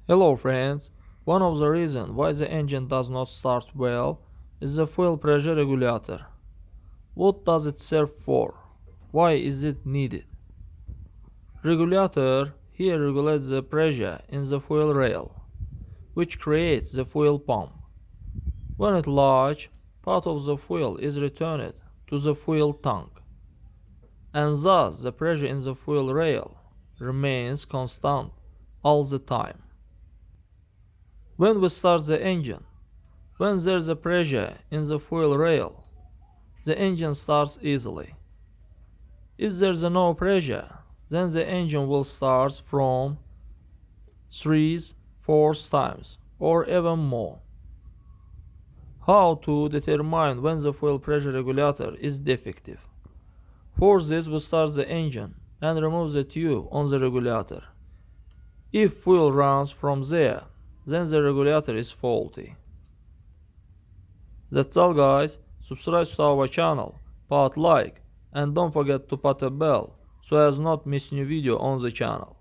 Hello friends, one of the reasons why the engine does not start well is the fuel pressure regulator. What does it serve for? Why is it needed? Regulator here regulates the pressure in the fuel rail, which creates the fuel pump. When it large, part of the fuel is returned to the fuel tank, and thus the pressure in the fuel rail remains constant all the time. When we start the engine, when there's a pressure in the fuel rail, the engine starts easily. If there's no pressure, then the engine will start from 3, 4 times or even more. How to determine when the fuel pressure regulator is defective? For this, we start the engine and remove the tube on the regulator. If fuel runs from there, then the regulator is faulty. That's all guys, subscribe to our channel, put like, and don't forget to put a bell so as not miss new video on the channel.